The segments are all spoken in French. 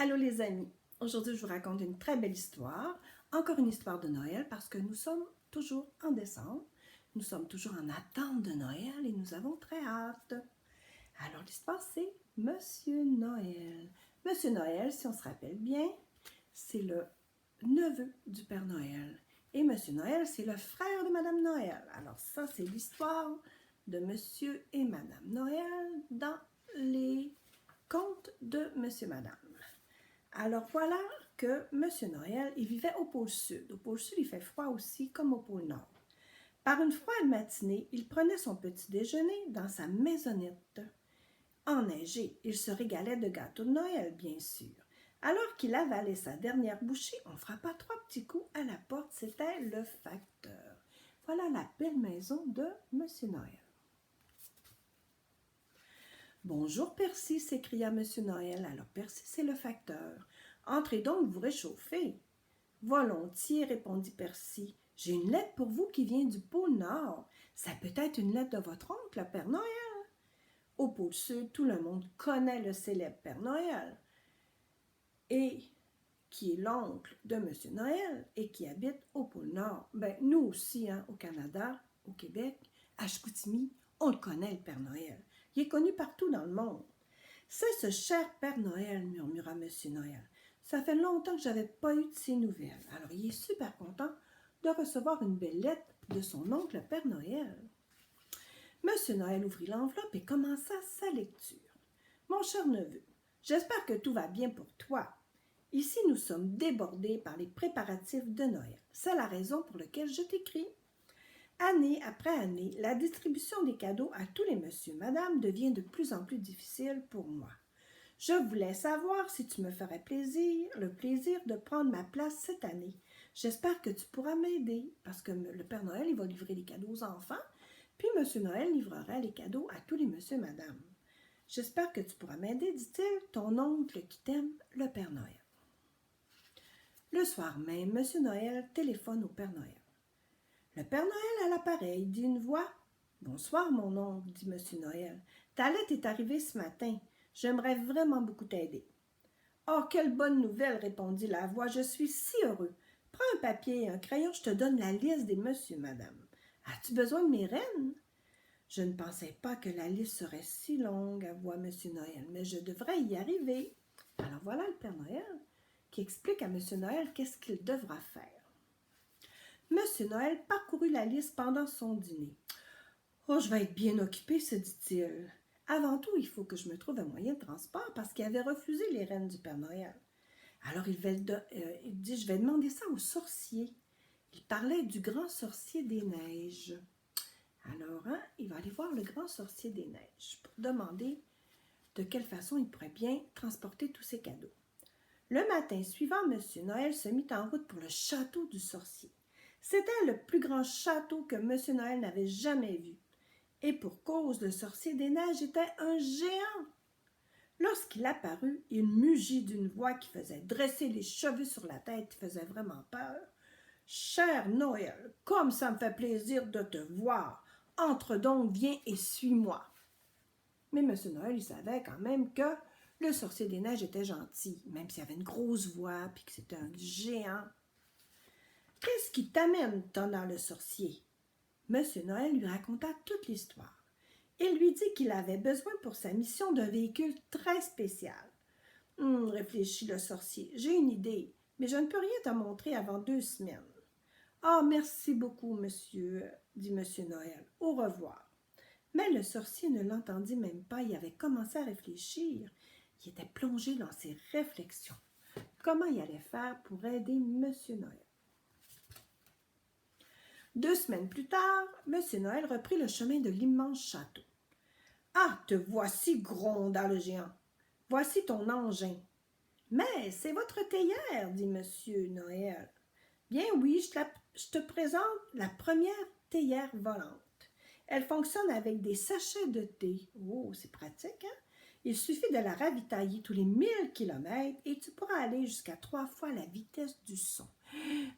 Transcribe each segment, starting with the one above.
Allô les amis, aujourd'hui je vous raconte une très belle histoire, encore une histoire de Noël parce que nous sommes toujours en décembre, nous sommes toujours en attente de Noël et nous avons très hâte. Alors l'histoire c'est Monsieur Noël. Monsieur Noël, si on se rappelle bien, c'est le neveu du Père Noël et Monsieur Noël c'est le frère de Madame Noël. Alors ça c'est l'histoire de Monsieur et Madame Noël dans les contes de Monsieur et Madame. Alors voilà que Monsieur Noël, il vivait au pôle Sud. Au pôle Sud, il fait froid aussi, comme au pôle Nord. Par une froide matinée, il prenait son petit déjeuner dans sa maisonnette. Enneigé, il se régalait de gâteaux de Noël, bien sûr. Alors qu'il avalait sa dernière bouchée, on frappa 3 petits coups à la porte. C'était le facteur. Voilà la belle maison de Monsieur Noël. « Bonjour Percy, s'écria Monsieur Noël. Alors Percy, c'est le facteur. Entrez donc vous réchauffer. Volontiers, répondit Percy. J'ai une lettre pour vous qui vient du pôle Nord. Ça peut être une lettre de votre oncle, le Père Noël. Au pôle Sud, tout le monde connaît le célèbre Père Noël, et qui est l'oncle de Monsieur Noël et qui habite au pôle Nord. Ben, nous aussi, hein, au Canada, au Québec, à Chicoutimi, on le connaît, le Père Noël. Il est connu partout dans le monde. C'est ce cher Père Noël, murmura Monsieur Noël. Ça fait longtemps que je n'avais pas eu de ses nouvelles. Alors, il est super content de recevoir une belle lettre de son oncle Père Noël. Monsieur Noël ouvrit l'enveloppe et commença sa lecture. Mon cher neveu, j'espère que tout va bien pour toi. Ici, nous sommes débordés par les préparatifs de Noël. C'est la raison pour laquelle je t'écris. Année après année, la distribution des cadeaux à tous les monsieur et madame devient de plus en plus difficile pour moi. Je voulais savoir si tu me ferais le plaisir de prendre ma place cette année. J'espère que tu pourras m'aider, parce que le Père Noël, il va livrer les cadeaux aux enfants, puis Monsieur Noël livrera les cadeaux à tous les monsieur et madame. J'espère que tu pourras m'aider, dit-il, ton oncle qui t'aime, le Père Noël. Le soir même, Monsieur Noël téléphone au Père Noël. Le Père Noël à l'appareil, dit une voix. Bonsoir, mon oncle, dit Monsieur Noël. Ta lettre est arrivée ce matin. J'aimerais vraiment beaucoup t'aider. Oh, quelle bonne nouvelle, répondit la voix. Je suis si heureux. Prends un papier et un crayon, je te donne la liste des monsieur, madame. As-tu besoin de mes rennes? Je ne pensais pas que la liste serait si longue, avoua Monsieur Noël, mais je devrais y arriver. Alors voilà le Père Noël qui explique à Monsieur Noël qu'est-ce qu'il devra faire. Monsieur Noël parcourut la liste pendant son dîner. « Oh, je vais être bien occupé, se dit-il. Avant tout, il faut que je me trouve un moyen de transport parce qu'il avait refusé les rennes du Père Noël. Alors, il dit, je vais demander ça au sorcier. Il parlait du grand sorcier des neiges. Alors, il va aller voir le grand sorcier des neiges pour demander de quelle façon il pourrait bien transporter tous ses cadeaux. Le matin suivant, Monsieur Noël se mit en route pour le château du sorcier. C'était le plus grand château que Monsieur Noël n'avait jamais vu. Et pour cause, le sorcier des neiges était un géant. Lorsqu'il apparut, il mugit d'une voix qui faisait dresser les cheveux sur la tête, qui faisait vraiment peur. « Cher Noël, comme ça me fait plaisir de te voir. Entre donc, viens et suis-moi. » Mais Monsieur Noël, il savait quand même que le sorcier des neiges était gentil, même s'il avait une grosse voix et que c'était un géant. « Qu'est-ce qui t'amène, tonna le sorcier? » Monsieur Noël lui raconta toute l'histoire. Il lui dit qu'il avait besoin pour sa mission d'un véhicule très spécial. « réfléchit le sorcier, j'ai une idée, mais je ne peux rien te montrer avant 2 semaines. »« Ah, merci beaucoup, monsieur, dit Monsieur Noël. Au revoir. » Mais le sorcier ne l'entendit même pas, il avait commencé à réfléchir. Il était plongé dans ses réflexions. Comment il allait faire pour aider Monsieur Noël? 2 semaines plus tard, Monsieur Noël reprit le chemin de l'immense château. « Ah, te voici, gronda le géant. Voici ton engin. »« Mais c'est votre théière, dit Monsieur Noël. »« Bien oui, je te présente la première théière volante. Elle fonctionne avec des sachets de thé. Oh, c'est pratique, hein? Il suffit de la ravitailler tous les 1000 kilomètres et tu pourras aller jusqu'à 3 fois la vitesse du son.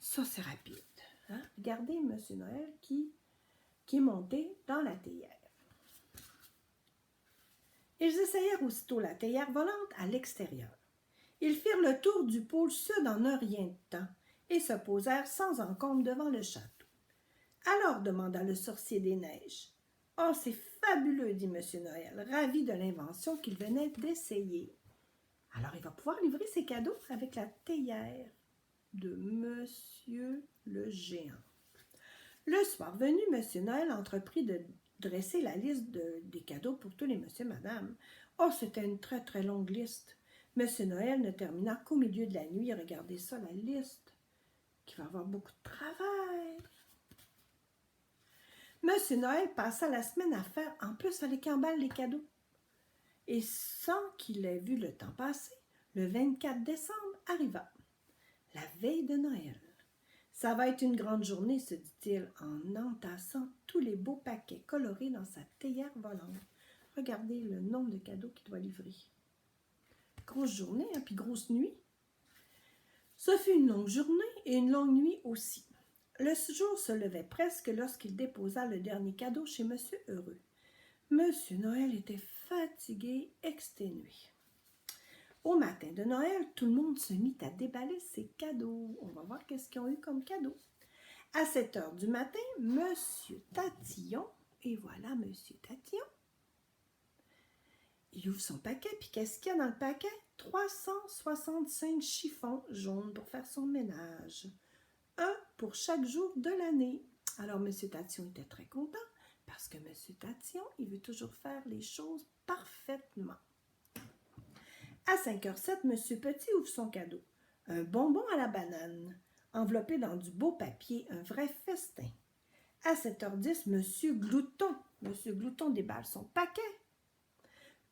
Ça, c'est rapide. Hein? Regardez Monsieur Noël qui est monté dans la théière. Ils essayèrent aussitôt la théière volante à l'extérieur. Ils firent le tour du pôle sud en un rien de temps et se posèrent sans encombre devant le château. Alors, demanda le sorcier des neiges. « Oh, c'est fabuleux, dit M. Noël, ravi de l'invention qu'il venait d'essayer. Alors, il va pouvoir livrer ses cadeaux avec la théière de Monsieur le géant. » Le soir venu, M. Noël entreprit de dresser la liste des cadeaux pour tous les monsieur et madame. Oh, c'était une très, très longue liste. M. Noël ne termina qu'au milieu de la nuit. Regardez ça, la liste, qui va avoir beaucoup de travail. M. Noël passa la semaine à faire, en plus, fallait qu'il emballe les cadeaux. Et sans qu'il ait vu le temps passer, le 24 décembre arriva, la veille de Noël. Ça va être une grande journée, se dit-il en entassant tous les beaux paquets colorés dans sa théière volante. Regardez le nombre de cadeaux qu'il doit livrer. Grosse journée, hein, puis grosse nuit. Ce fut une longue journée et une longue nuit aussi. Le jour se levait presque lorsqu'il déposa le dernier cadeau chez M. Heureux. M. Noël était fatigué, exténué. Au matin de Noël, tout le monde se mit à déballer ses cadeaux. On va voir qu'est-ce qu'ils ont eu comme cadeau. À 7 heures du matin, M. Tatillon, et voilà M. Tatillon, il ouvre son paquet, puis qu'est-ce qu'il y a dans le paquet? 365 chiffons jaunes pour faire son ménage. Un pour chaque jour de l'année. Alors, M. Tatillon était très content, parce que M. Tatillon, il veut toujours faire les choses parfaitement. À 5h07, M. Petit ouvre son cadeau. Un bonbon à la banane, enveloppé dans du beau papier, un vrai festin. À 7h10, M. Glouton déballe son paquet.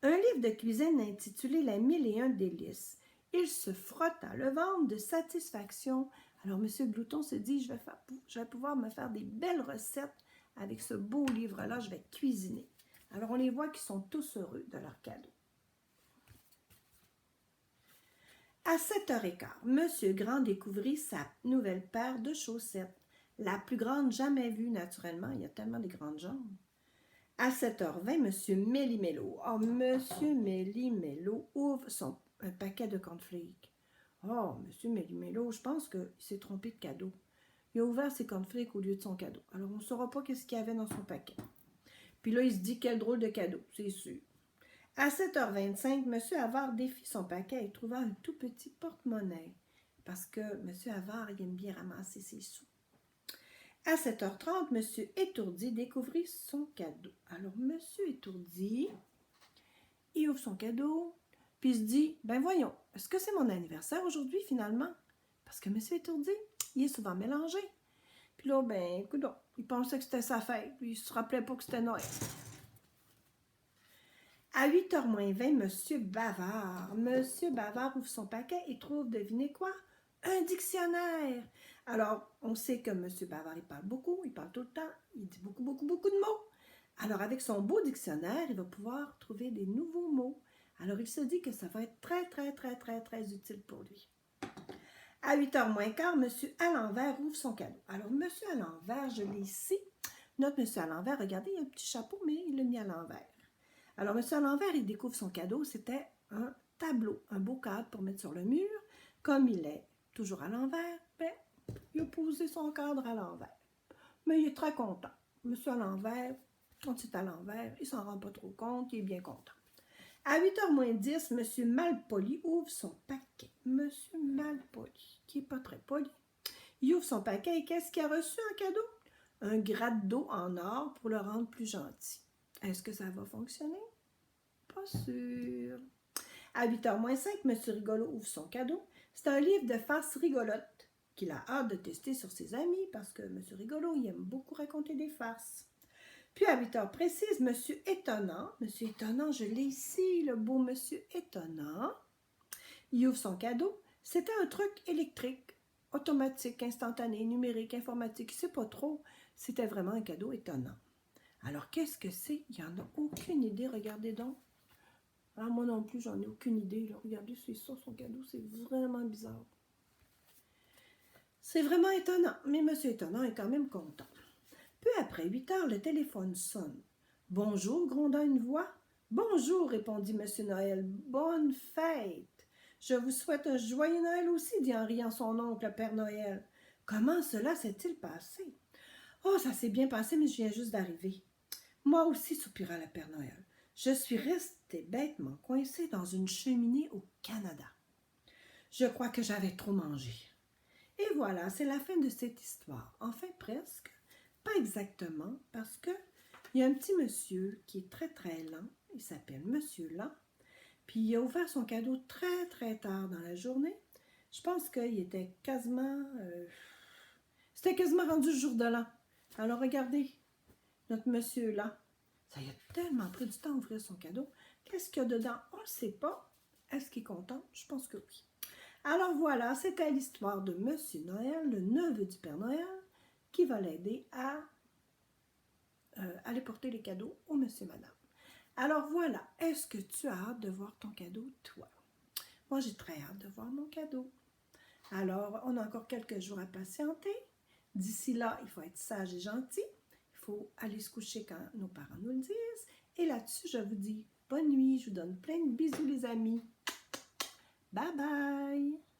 Un livre de cuisine intitulé « La 1001 délices ». Il se frotta le ventre de satisfaction. Alors, M. Glouton se dit, je vais pouvoir me faire des belles recettes avec ce beau livre-là, je vais cuisiner. Alors, on les voit qui sont tous heureux de leur cadeau. À 7h15, M. Grand découvrit sa nouvelle paire de chaussettes, la plus grande jamais vue naturellement, il y a tellement de grandes jambes. À 7h20, M. Méli-Mélo, M. Méli-Mélo ouvre un paquet de cornflakes. Oh, M. Méli-Mélo, je pense qu'il s'est trompé de cadeau. Il a ouvert ses cornflakes au lieu de son cadeau. Alors, on ne saura pas qu'est-ce qu'il y avait dans son paquet. Puis là, il se dit quel drôle de cadeau, c'est sûr. À 7h25, M. Havard défit son paquet et trouva un tout petit porte-monnaie, parce que M. Havard, il aime bien ramasser ses sous. À 7h30, M. Étourdi découvrit son cadeau. Alors, M. Étourdi, il ouvre son cadeau, puis il se dit, ben voyons, est-ce que c'est mon anniversaire aujourd'hui finalement? Parce que M. Étourdi, il est souvent mélangé. Puis là, ben, écoute, il pensait que c'était sa fête, puis il ne se rappelait pas que c'était Noël. À 8h moins 20, M. Bavard ouvre son paquet et trouve, devinez quoi? Un dictionnaire. Alors, on sait que M. Bavard, il parle beaucoup, il parle tout le temps, il dit beaucoup de mots. Alors, avec son beau dictionnaire, il va pouvoir trouver des nouveaux mots. Alors, il se dit que ça va être très utile pour lui. À 8h moins quart, M. Allenvers ouvre son cadeau. Alors, M. Allenvers, je l'ai ici. Notre M. Allenvers, regardez, il a un petit chapeau, mais il l'a mis à l'envers. Alors, M. Allenvers, il découvre son cadeau. C'était un tableau, un beau cadre pour mettre sur le mur. Comme il est toujours à l'envers, ben, il a posé son cadre à l'envers. Mais il est très content. M. Allenvers, quand c'est à l'envers, il ne s'en rend pas trop compte, il est bien content. À 8h moins 10, M. Malpoli ouvre son paquet. M. Malpoli, qui n'est pas très poli, il ouvre son paquet et qu'est-ce qu'il a reçu en cadeau? Un gratte d'eau en or pour le rendre plus gentil. Est-ce que ça va fonctionner? Pas sûr. À 8h moins 5, M. Rigolo ouvre son cadeau. C'est un livre de farces rigolotes qu'il a hâte de tester sur ses amis parce que M. Rigolo, il aime beaucoup raconter des farces. Puis à 8h précises, M. Étonnant, je l'ai ici, le beau M. Étonnant, il ouvre son cadeau. C'était un truc électrique, automatique, instantané, numérique, informatique, je ne sais pas trop. C'était vraiment un cadeau étonnant. Alors, qu'est-ce que c'est? Il n'y en a aucune idée, regardez donc. Alors, moi non plus, j'en ai aucune idée. Là. Regardez, c'est ça son cadeau, c'est vraiment bizarre. C'est vraiment étonnant, mais M. Étonnant est quand même content. Peu après 8h, le téléphone sonne. « Bonjour » gronda une voix. « Bonjour » répondit M. Noël. « Bonne fête ! Je vous souhaite un joyeux Noël aussi, dit en riant son oncle, le Père Noël. Comment cela s'est-il passé? Oh, ça s'est bien passé, mais je viens juste d'arriver. Moi aussi, soupira le Père Noël. Je suis resté bêtement coincé dans une cheminée au Canada. Je crois que j'avais trop mangé. Et voilà, c'est la fin de cette histoire. Enfin, presque. Pas exactement, parce que il y a un petit monsieur qui est très, très lent. Il s'appelle Monsieur Lent. Puis il a ouvert son cadeau très, très tard dans la journée. Je pense qu'il était quasiment... c'était quasiment rendu le jour de l'an. Alors regardez, notre monsieur là, ça y a tellement pris du temps à ouvrir son cadeau. Qu'est-ce qu'il y a dedans? On ne le sait pas. Est-ce qu'il est content? Je pense que oui. Alors voilà, c'était l'histoire de Monsieur Noël, le neveu du Père Noël, qui va l'aider à aller porter les cadeaux au monsieur et madame. Alors voilà, est-ce que tu as hâte de voir ton cadeau, toi? Moi, j'ai très hâte de voir mon cadeau. Alors, on a encore quelques jours à patienter. D'ici là, il faut être sage et gentil. Il faut aller se coucher quand nos parents nous le disent. Et là-dessus, je vous dis bonne nuit. Je vous donne plein de bisous, les amis. Bye bye!